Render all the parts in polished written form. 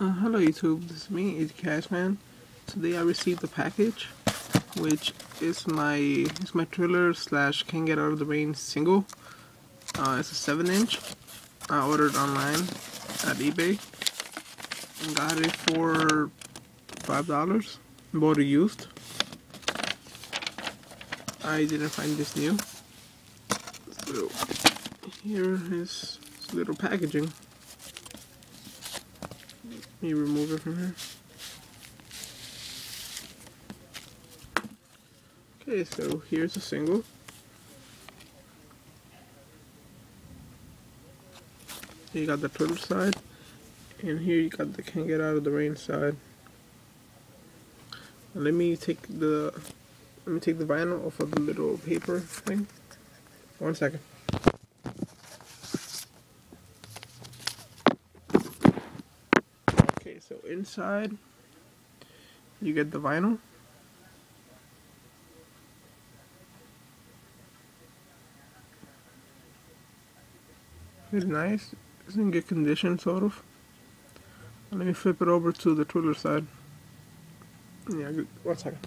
Hello YouTube, this is me, AG Cashman. Today I received a package, which is my Triller slash Can't Get Out of the Rain single. It's a 7-inch. I ordered online at eBay and got it for $5. Bought it used. I didn't find this new. So here is little packaging. Let me remove it from here. Okay, so here's a single. You got the Triller side, and here you got the Can't Get Out of the Rain side. Now let me take the vinyl off of the little paper thing. 1 second. Okay, so inside you get the vinyl. It's nice. It's in good condition, sort of. Let me flip it over to the Triller side. Yeah, good. 1 second.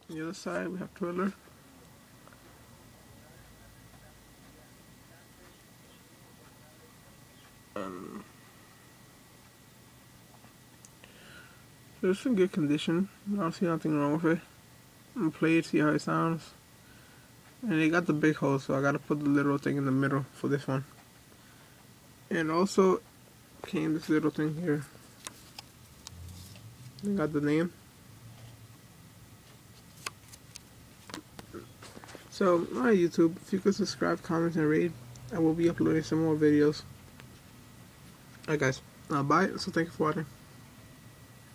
On the other side, we have Triller. So it's in good condition. I don't see nothing wrong with it. I'm gonna play it, see how it sounds. And they got the big hole, so I gotta put the little thing in the middle for this one. And also came this little thing here. They got the name. So, alright YouTube, if you could subscribe, comment, and rate, I will be uploading some more videos. Alright guys, bye, so thank you for watching.